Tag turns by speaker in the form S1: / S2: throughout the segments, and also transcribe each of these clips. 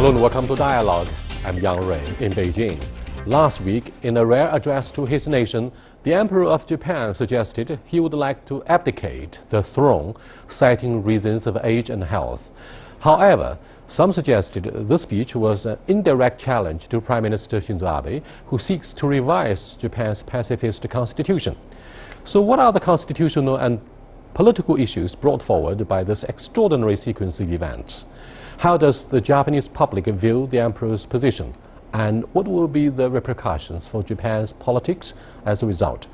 S1: Hello and welcome to Dialogue. I'm Yang Rui in Beijing. Last week, in a rare address to his nation, the Emperor of Japan suggested he would like to abdicate the throne, citing reasons of age and health. However, some suggested the speech was an indirect challenge to Prime Minister Shinzo Abe, who seeks to revise Japan's pacifist constitution. So what are the constitutional and political issues brought forward by this extraordinary sequence of events? How does the Japanese public view the emperor's position? And what will be the repercussions for Japan's politics as a result?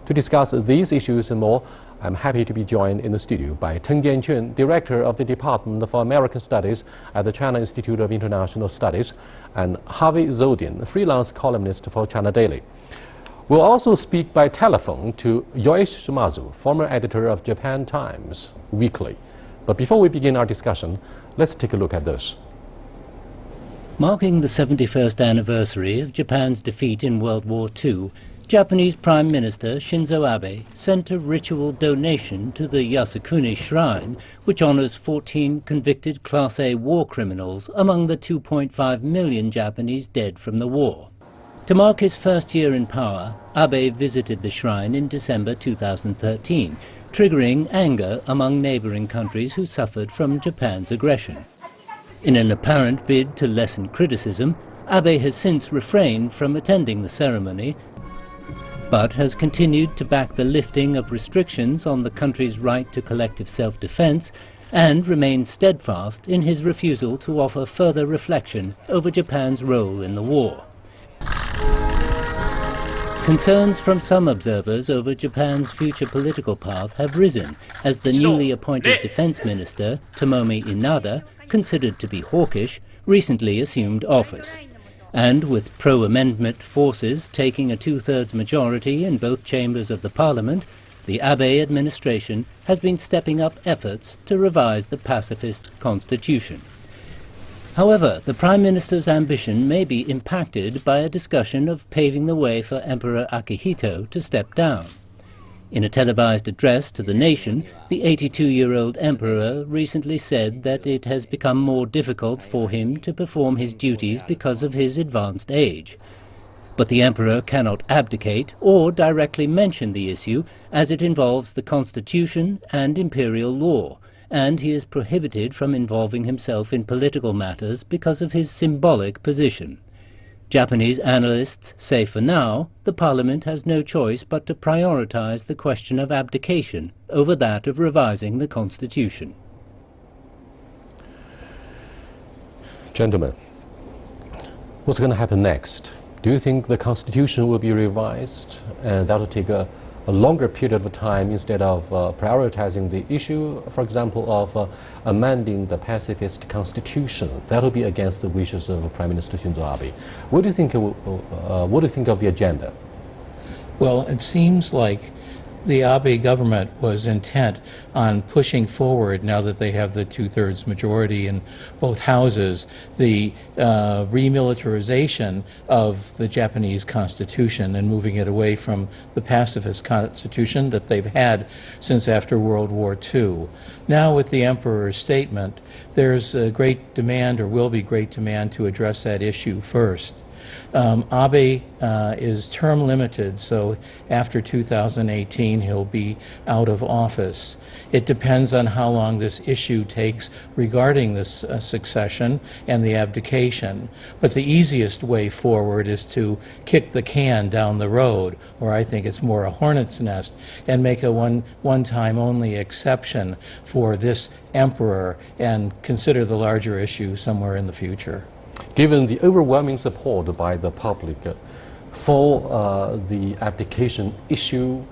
S1: To discuss these issues and more, I'm happy to be joined in the studio by Teng Jianquan, Director of the Department for American Studies at the China Institute of International Studies, and Harvey Zodian, freelance columnist for China Daily. We'll also speak by telephone to Yoichi Shimazu, former editor of Japan Times Weekly. But before we begin our discussion, let's take a look at this.
S2: Marking the 71st anniversary of Japan's defeat in World War II, Japanese Prime Minister Shinzo Abe sent a ritual donation to the Yasukuni Shrine, which honors 14 convicted Class A war criminals among the 2.5 million Japanese dead from the war. To mark his first year in power, Abe visited the shrine in December 2013, triggering anger among neighboring countries who suffered from Japan's aggression. In an apparent bid to lessen criticism, Abe has since refrained from attending the ceremony, but has continued to back the lifting of restrictions on the country's right to collective self-defense and remains steadfast in his refusal to offer further reflection over Japan's role in the war. Concerns from some observers over Japan's future political path have risen as the newly appointed defense minister, Tomomi Inada, considered to be hawkish, recently assumed office. And with pro-amendment forces taking a two-thirds majority in both chambers of the parliament, the Abe administration has been stepping up efforts to revise the pacifist constitution. However, the Prime Minister's ambition may be impacted by a discussion of paving the way for Emperor Akihito to step down. In a televised address to the nation, the 82-year-old emperor recently said that it has become more difficult for him to perform his duties because of his advanced age. But the emperor cannot abdicate or directly mention the issue, as it involves the constitution and imperial law, and he is prohibited from involving himself in political matters because of his symbolic position. Japanese analysts say for now, the parliament has no choice but to prioritize the question of abdication over that of revising the constitution.
S1: Gentlemen, what's going to happen next? Do you think the constitution will be revised and that will take a longer period of time instead of prioritizing the issue, for example, of amending the pacifist constitution? That will be against the wishes of Prime Minister Shinzo Abe. What do you think of the agenda?
S3: Well, it seems like the Abe government was intent on pushing forward, now that they have the two-thirds majority in both houses, the remilitarization of the Japanese constitution and moving it away from the pacifist constitution that they've had since after World War II. Now with the emperor's statement, there's a great demand, or will be great demand, to address that issue first. Abe is term limited, so after 2018 he'll be out of office. It depends on how long this issue takes regarding this succession and the abdication. But the easiest way forward is to kick the can down the road, or I think it's more a hornet's nest, and make a one-time only exception for this emperor and consider the larger issue somewhere in the future.
S1: Given the overwhelming support by the public for the abdication issue,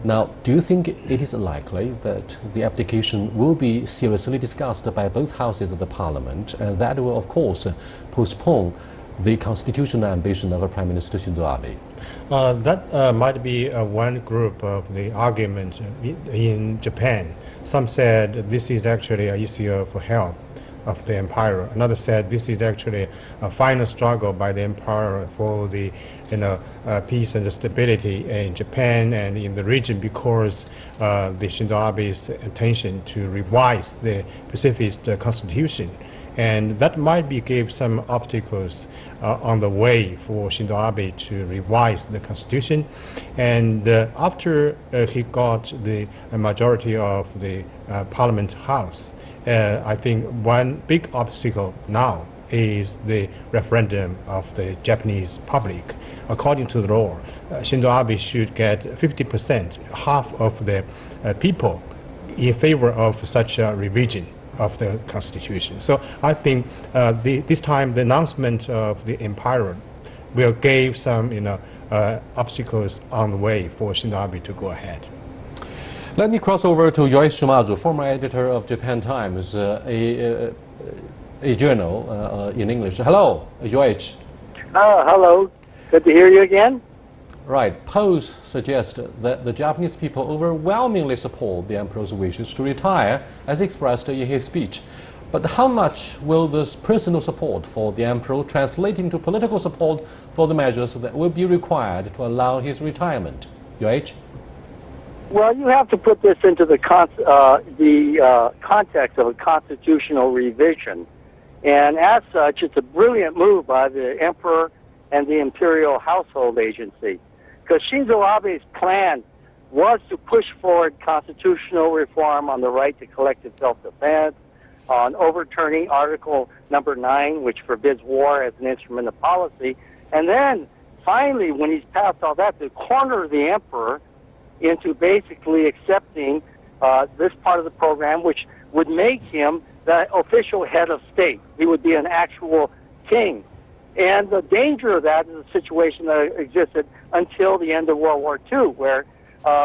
S1: now, do you think it is likely that the abdication will be seriously discussed by both houses of the parliament, and that will, of course, postpone the constitutional ambition of Prime Minister Shinzo Abe?
S4: That might be one group of the argument in Japan. Some said this is actually an issue of health of the empire. Another said this is actually a final struggle by the empire for the peace and stability in Japan and in the region, because the Shinzo Abe's intention to revise the pacifist constitution. And that might give some obstacles on the way for Shinzo Abe to revise the constitution. And after he got the majority of the Parliament House, I think one big obstacle now is the referendum of the Japanese public. According to the law, Shinzo Abe should get 50%, half of the people in favor of such a revision of the constitution. So I think this time the announcement of the emperor will give some obstacles on the way for Shinzo Abe to go ahead.
S1: Let me cross over to Yoichi Shimazu, former editor of Japan Times, a journal in English. Hello, Yoichi.
S5: Hello. Good to hear you again.
S1: Right. Polls suggest that the Japanese people overwhelmingly support the emperor's wishes to retire, as expressed in his speech. But how much will this personal support for the emperor translate into political support for the measures that will be required to allow his retirement? Yoichi?
S5: Well, you have to put this into the context of a constitutional revision. And as such, it's a brilliant move by the emperor and the Imperial Household Agency. Because Shinzo Abe's plan was to push forward constitutional reform on the right to collective self-defense, on overturning Article number 9, which forbids war as an instrument of policy. And then, finally, when he's passed all that, to corner the emperor into basically accepting this part of the program, which would make him the official head of state. He would be an actual king. And the danger of that is a situation that existed until the end of World War II, where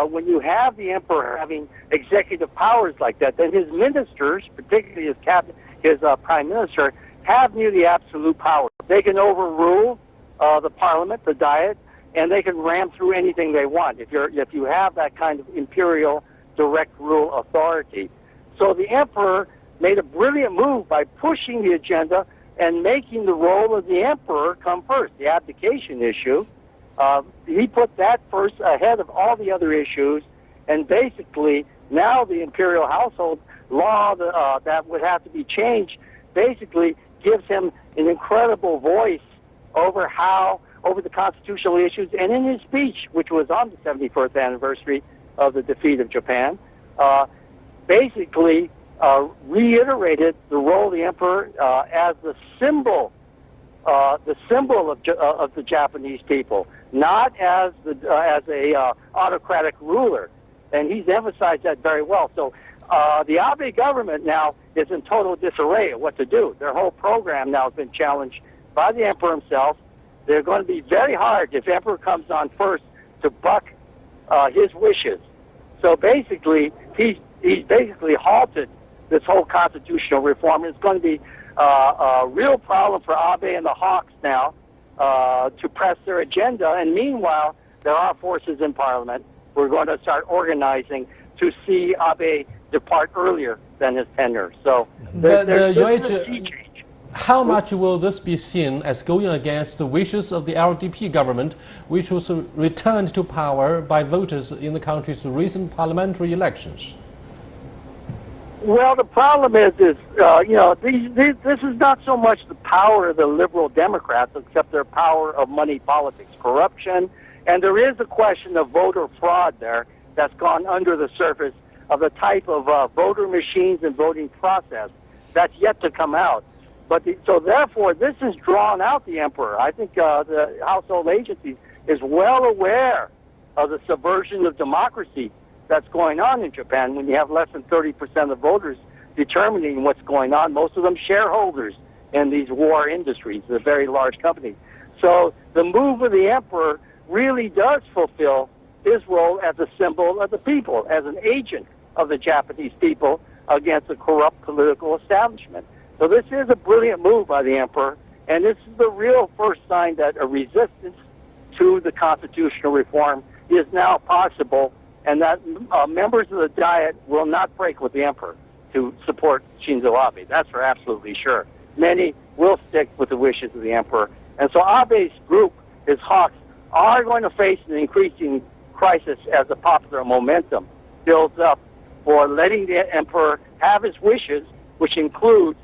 S5: when you have the emperor having executive powers like that, then his ministers, particularly his cabinet, his prime minister, have nearly absolute power. They can overrule the parliament, the diet, and they can ram through anything they want if you have that kind of imperial direct rule authority. So the emperor made a brilliant move by pushing the agenda and making the role of the emperor come first, the abdication issue. He put that first ahead of all the other issues, and basically now the imperial household law that would have to be changed basically gives him an incredible voice over the constitutional issues. And in his speech, which was on the 71st anniversary of the defeat of Japan, basically reiterated the role of the emperor as the symbol of the Japanese people, not as a autocratic ruler, and he's emphasized that very well. So the Abe government now is in total disarray of what to do. Their whole program now has been challenged by the emperor himself. They're going to be very hard if the emperor comes on first to buck his wishes. So basically, he's basically halted this whole constitutional reform. It's going to be a real problem for Abe and the Hawks now to press their agenda. And meanwhile, there are forces in Parliament who are going to start organizing to see Abe depart earlier than his tenure. So there's a sea change.
S1: How much will this be seen as going against the wishes of the LDP government, which was returned to power by voters in the country's recent parliamentary elections?
S5: Well, the problem is this is not so much the power of the liberal Democrats, except their power of money politics, corruption, and there is a question of voter fraud there that's gone under the surface of the type of voter machines and voting process that's yet to come out. So therefore, this has drawn out the emperor. I think the household agency is well aware of the subversion of democracy that's going on in Japan when you have less than 30% of voters determining what's going on, most of them shareholders in these war industries, the very large companies. So the move of the emperor really does fulfill his role as a symbol of the people, as an agent of the Japanese people against the corrupt political establishment. So this is a brilliant move by the emperor, and this is the real first sign that a resistance to the constitutional reform is now possible, and that members of the Diet will not break with the emperor to support Shinzo Abe. That's for absolutely sure. Many will stick with the wishes of the emperor. And so Abe's group, his hawks, are going to face an increasing crisis as the popular momentum builds up for letting the emperor have his wishes, which includes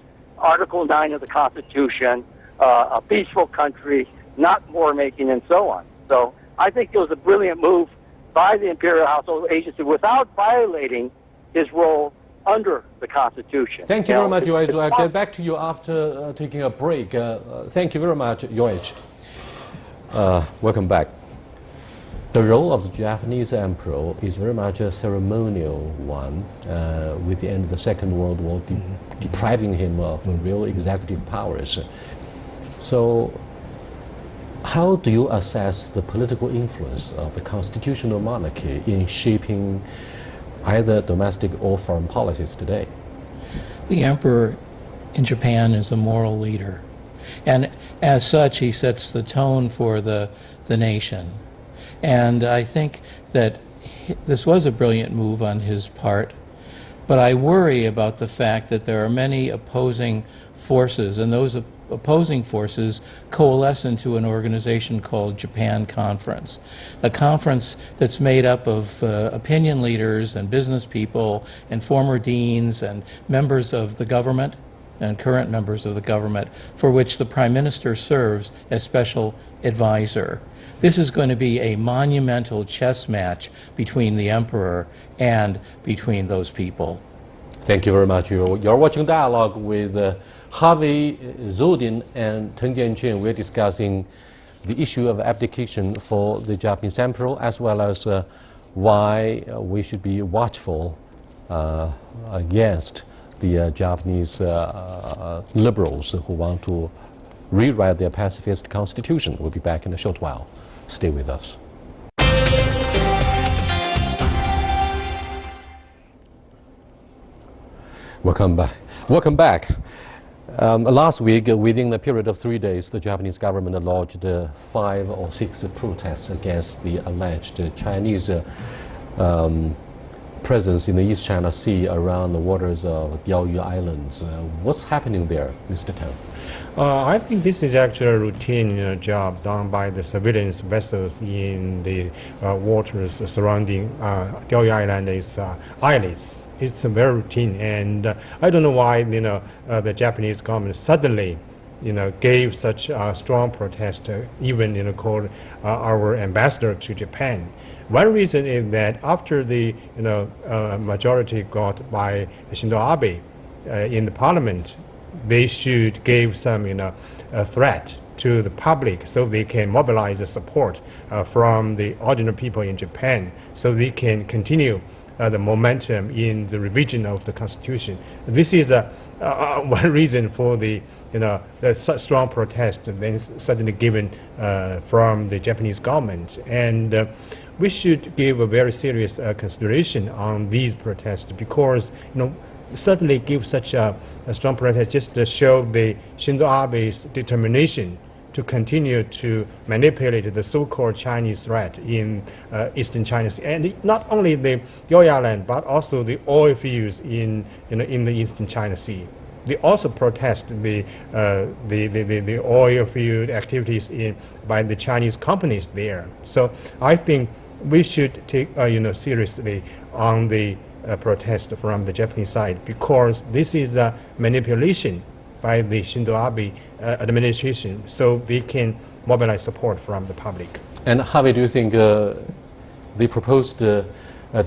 S5: Article 9 of the Constitution, a peaceful country, not war making, and so on. So I think it was a brilliant move by the Imperial Household Agency without violating his role under the Constitution.
S1: Thank you very much, Yoichi. I'll get back to you after taking a break. Thank you very much, Yoichi. Welcome back. The role of the Japanese emperor is very much a ceremonial one, with the end of the Second World War depriving him of real executive powers. So, how do you assess the political influence of the constitutional monarchy in shaping either domestic or foreign policies today?
S3: The emperor in Japan is a moral leader, and as such he sets the tone for the nation. And I think that this was a brilliant move on his part, but I worry about the fact that there are many opposing forces, and those opposing forces coalesce into an organization called Japan Conference, a conference that's made up of opinion leaders and business people and former deans and members of the government and current members of the government, for which the Prime Minister serves as special advisor. This is going to be a monumental chess match between the emperor and between those people.
S1: Thank you very much. You're watching Dialogue with Harvey Zodin and Teng Jianquan. We're discussing the issue of abdication for the Japanese emperor, as well as why we should be watchful against the Japanese liberals who want to rewrite their pacifist constitution. We'll be back in a short while. Stay with us. Welcome back. Welcome back. Last week, within a period of 3 days, the Japanese government lodged 5 or 6 protests against the alleged Chinese presence in the East China Sea around the waters of Diaoyu Islands. What's happening there, Mr. Tang?
S4: I think this is actually a routine job done by the surveillance vessels in the waters surrounding Diaoyu Island is islets. It's very routine, and I don't know why the Japanese government suddenly gave such a strong protest, even called our ambassador to Japan. One reason is that after the majority got by Shinzo Abe in the parliament, they should give some a threat to the public so they can mobilize the support from the ordinary people in Japan, so they can continue the momentum in the revision of the constitution. This is one reason for the such strong protest then suddenly given from the Japanese government, and we should give a very serious consideration on these protests, because certainly give such a strong protest just to show the Shinzo Abe's determination to continue to manipulate the so-called Chinese threat in Eastern China Sea, and not only the Diaoyu Island, but also the oil fields in the Eastern China Sea. They also protest the oil field activities by the Chinese companies there. So I think we should take seriously on the protest from the Japanese side, because this is a manipulation by the Shinzo Abe administration, so they can mobilize support from the public.
S1: And Harvey, do you think the proposed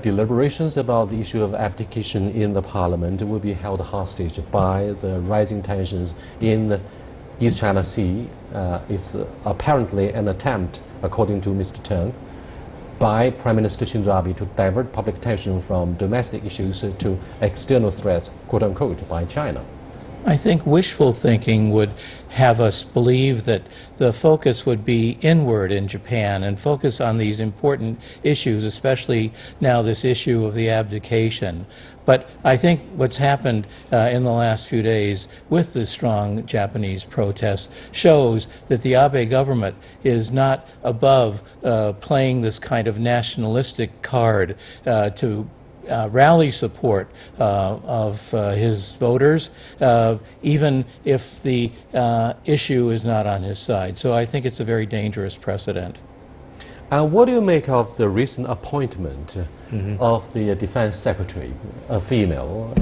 S1: deliberations about the issue of abdication in the parliament will be held hostage by the rising tensions in the East China Sea? It's apparently an attempt, according to Mr. Teng, by Prime Minister Shinzo Abe to divert public attention from domestic issues to external threats, quote unquote, by China.
S3: I think wishful thinking would have us believe that the focus would be inward in Japan and focus on these important issues, especially now this issue of the abdication. But I think what's happened in the last few days with the strong Japanese protests shows that the Abe government is not above playing this kind of nationalistic card to rally support of his voters, even if the issue is not on his side. So I think it's a very dangerous precedent.
S1: And what do you make of the recent appointment of the defense secretary, a female,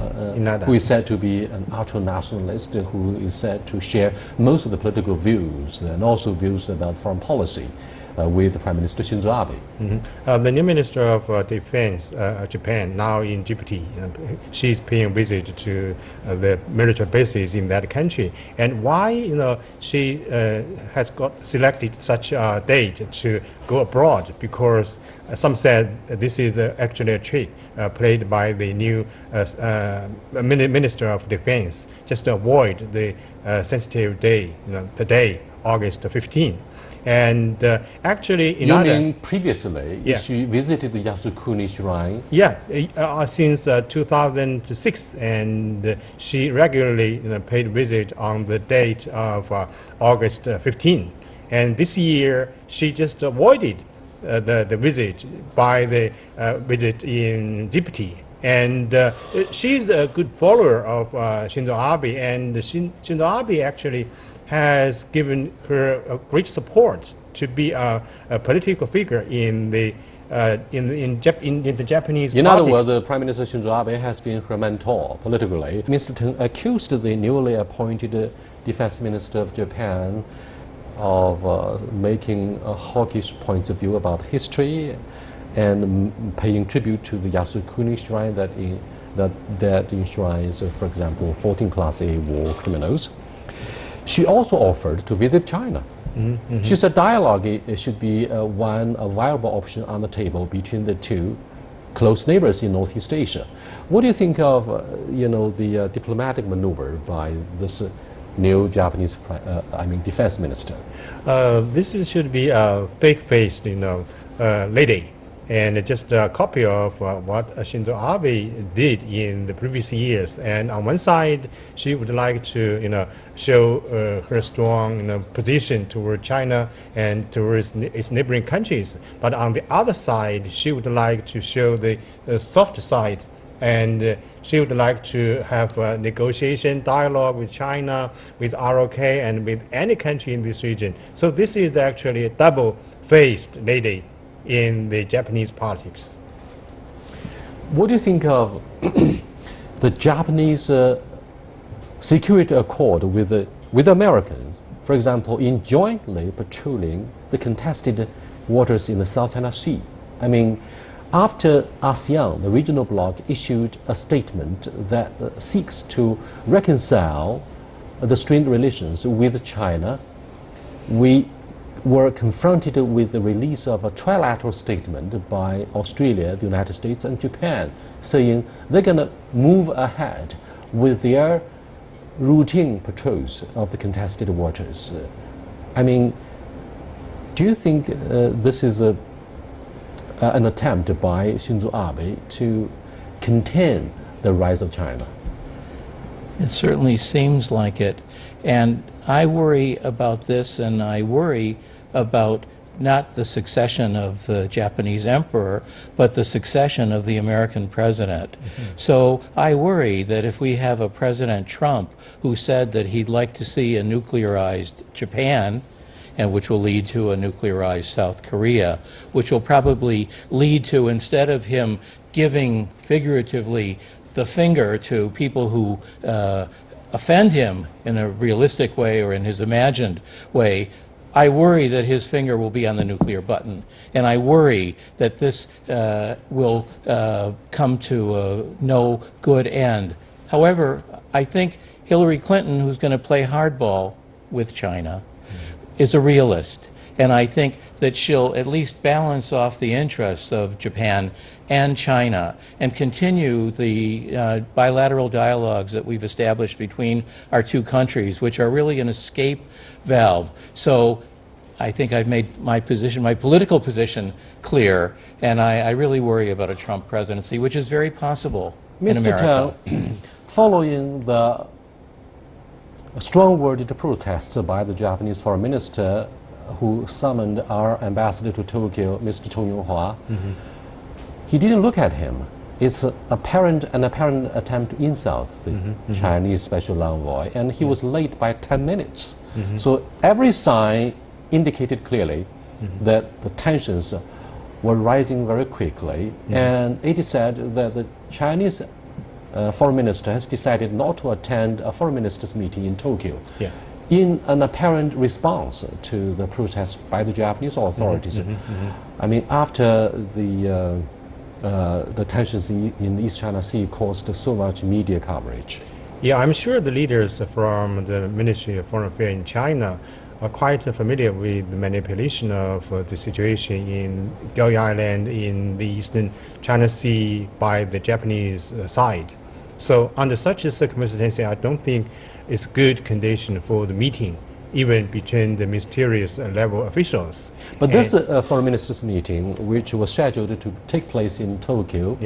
S1: who is said to be an ultra-nationalist, who is said to share most of the political views and also views about foreign policy with Prime Minister Shinzo Abe?
S4: The new Minister of Defense of Japan, now in Djibouti, she's paying a visit to the military bases in that country. And why, she has got selected such a date to go abroad? Because some said this is actually a trick played by the new Minister of Defense, just to avoid the sensitive day, the day, August 15. And actually,
S1: you mean previously, she visited the Yasukuni Shrine?
S4: Yeah, since 2006, and she regularly paid visit on the date of August 15. And this year, she just avoided the visit by the visit in Djibouti. And she's a good follower of Shinzo Abe, and Shinzo Abe actually has given her a great support to be a political figure in the Japanese
S1: In
S4: politics.
S1: other words, Prime Minister Shinzo Abe has been her mentor politically. Mr. Teng accused the newly appointed Defense Minister of Japan of making a hawkish point of view about history and paying tribute to the Yasukuni Shrine that enshrines, for example, 14 Class A war criminals. She also offered to visit China. She said dialogue should be a viable option on the table between the two close neighbors in Northeast Asia. What do you think of the diplomatic maneuver by this new Japanese defense minister?
S4: This should be a fake-faced lady, and just a copy of what Shinzo Abe did in the previous years. And on one side, she would like to show her strong position toward China and towards its neighboring countries. But on the other side, she would like to show the soft side, and she would like to have a negotiation dialogue with China, with ROK, and with any country in this region. So this is actually a double-faced lady in the Japanese politics.
S1: What do you think of the Japanese security accord with Americans, for example, in jointly patrolling the contested waters in the South China Sea? I mean, after ASEAN, the regional bloc, issued a statement that seeks to reconcile the strained relations with China, we were confronted with the release of a trilateral statement by Australia, the United States, and Japan, saying they're going to move ahead with their routine patrols of the contested waters. I mean, do you think this is an attempt by Shinzo Abe to contain the rise of China?
S3: It certainly seems like it. And I worry about this, and I worry about not the succession of the Japanese emperor, but the succession of the American president. So I worry that if we have a President Trump who said that he'd like to see a nuclearized Japan, and which will lead to a nuclearized South Korea, which will probably lead to, instead of him giving figuratively the finger to people who offend him in a realistic way or in his imagined way, I worry that his finger will be on the nuclear button. And I worry that this will come to no good end. However, I think Hillary Clinton, who's going to play hardball with China, is a realist. And I think that she'll at least balance off the interests of Japan and China and continue the bilateral dialogues that we've established between our two countries, which are really an escape valve. So I think I've made my position, my political position, clear, and I really worry about a Trump presidency, which is very possible in America.
S1: Mr. Teng, following the strong-worded protests by the Japanese foreign minister who summoned our ambassador to Tokyo, Mr. Chong Yong-hwa, he didn't look at him. It's an apparent attempt to insult the Chinese special envoy, and he was late by 10 minutes. So every sign indicated clearly that the tensions were rising very quickly, and it is said that the Chinese foreign minister has decided not to attend a foreign ministers meeting in Tokyo in an apparent response to the protests by the Japanese authorities. I mean, after the tensions in the East China Sea caused so much media coverage.
S4: Yeah, I'm sure the leaders from the Ministry of Foreign Affairs in China are quite familiar with the manipulation of the situation in Galya Island in the Eastern China Sea by the Japanese side. So under such a circumstance, I don't think it's good condition for the meeting, even between the mysterious level officials.
S1: But this foreign ministers meeting, which was scheduled to take place in Tokyo,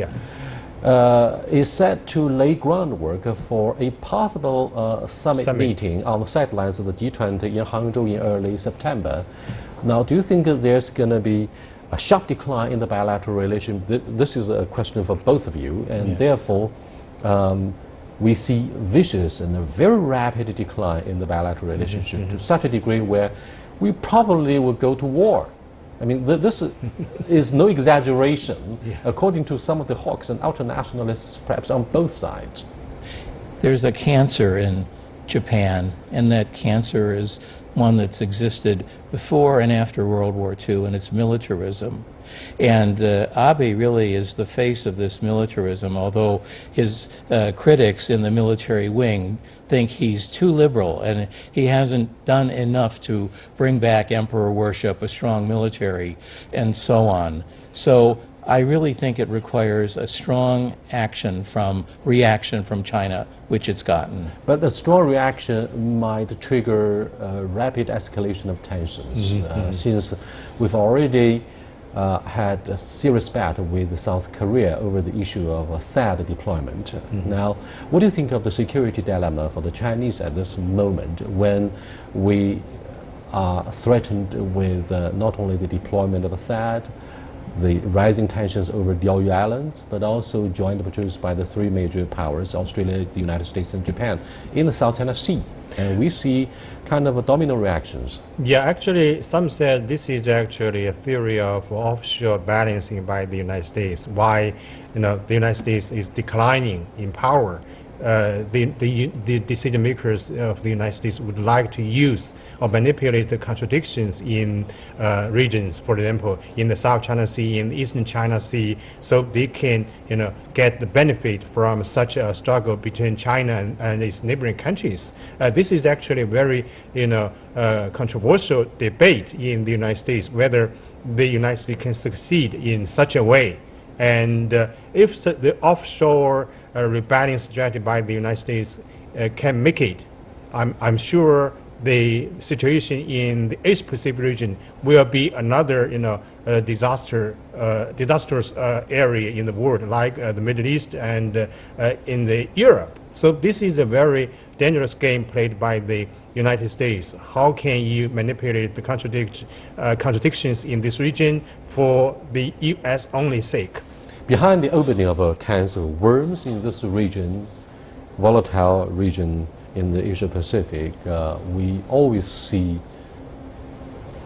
S1: is set to lay groundwork for a possible summit meeting on the sidelines of the G20 in Hangzhou in early September. Now, do you think that there's going to be a sharp decline in the bilateral relation? This is a question for both of you, and therefore we see vicious and a very rapid decline in the bilateral relationship to such a degree where we probably will go to war. I mean, this is no exaggeration, according to some of the hawks and ultranationalists, perhaps on both sides.
S3: There's a cancer in Japan, and that cancer is one that's existed before and after World War II, and it's militarism. And Abe really is the face of this militarism, although his critics in the military wing think he's too liberal and he hasn't done enough to bring back emperor worship, a strong military, and so on. So I really think it requires a strong reaction from China, which it's gotten.
S1: But a strong reaction might trigger a rapid escalation of tensions, since we've already had a serious battle with South Korea over the issue of a THAAD deployment. Now, what do you think of the security dilemma for the Chinese at this moment when we are threatened with not only the deployment of the THAAD, the rising tensions over Diaoyu Islands, but also joint patrols by the three major powers, Australia, the United States, and Japan, in the South China Sea? And we see kind of a domino reactions.
S4: Yeah, actually, some said this is actually a theory of offshore balancing by the United States. Why, the United States is declining in power. The decision makers of the United States would like to use or manipulate the contradictions in regions, for example, in the South China Sea, in the Eastern China Sea, so they can, get the benefit from such a struggle between China and its neighboring countries. This is actually a very, controversial debate in the United States, whether the United States can succeed in such a way. And if the offshore rebalancing strategy by the United States can make it, I'm sure the situation in the Asia Pacific region will be another, disastrous area in the world, like the Middle East and in the Europe. So this is a very dangerous game played by the United States. How can you manipulate the contradictions in this region for the U.S. only sake?
S1: Behind the opening of a cans of worms in this region, volatile region in the Asia Pacific, we always see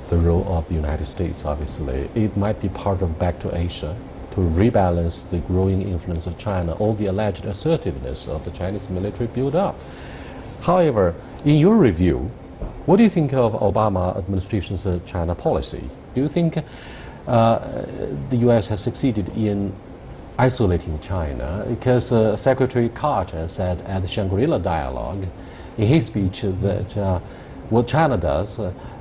S1: the role of the United States, obviously. It might be part of Back to Asia to rebalance the growing influence of China, or the alleged assertiveness of the Chinese military build-up. However, in your review, what do you think of Obama administration's China policy? Do you think the U.S. has succeeded in isolating China? Because Secretary Carter said at the Shangri-La dialogue in his speech that what China does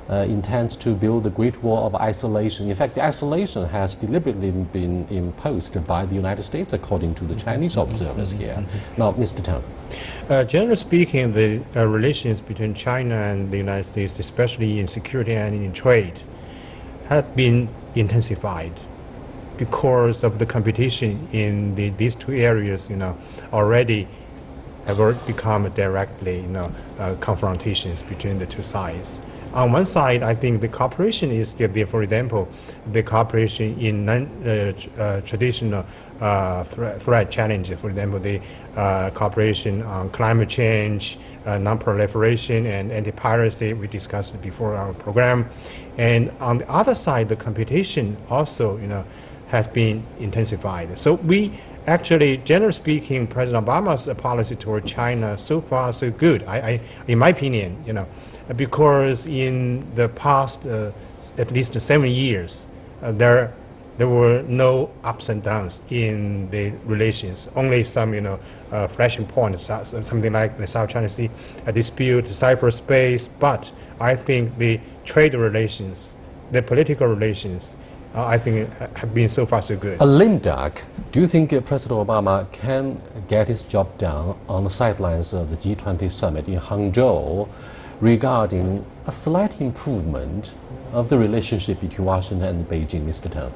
S1: intends to build a great wall of isolation. In fact, the isolation has deliberately been imposed by the United States, according to the Chinese observers here. Now, Mr. Tang.
S4: Generally speaking, the relations between China and the United States, especially in security and in trade, have been intensified because of the competition in these two areas. Already have become directly confrontations between the two sides. On one side, I think the cooperation is still there. For example, the cooperation in non-traditional threat challenges. For example, the cooperation on climate change, non-proliferation, and anti-piracy we discussed before our program. And on the other side, the competition also, has been intensified. So we actually, generally speaking, President Obama's policy toward China so far so good. In my opinion, because in the past at least 7 years, there were no ups and downs in the relations. Only some, flashing points, something like the South China Sea dispute, cyberspace. But I think the trade relations, the political relations, I think have been so far so good.
S1: Lame duck, do you think President Obama can get his job done on the sidelines of the G20 summit in Hangzhou regarding a slight improvement of the relationship between Washington and Beijing, Mr. Tang?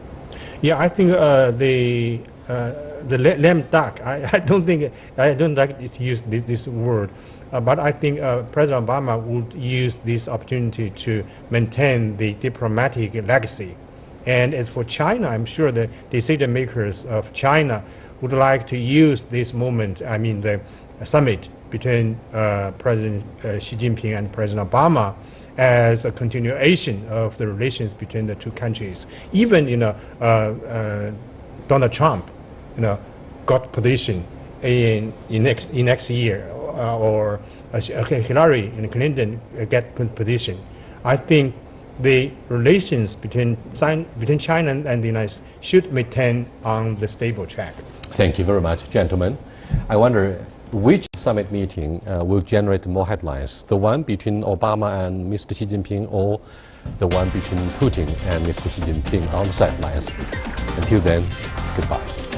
S4: Yeah, I think the lame duck. I don't like to use this word, but I think President Obama would use this opportunity to maintain the diplomatic legacy. And as for China, I'm sure the decision makers of China would like to use this moment, the summit between President Xi Jinping and President Obama, as a continuation of the relations between the two countries. Even, Donald Trump, got position in next year, or Hillary Clinton get position. I think the relations between China and the United States should maintain on the stable track.
S1: Thank you very much, gentlemen. I wonder which summit meeting will generate more headlines, the one between Obama and Mr. Xi Jinping, or the one between Putin and Mr. Xi Jinping on the sidelines. Until then, goodbye.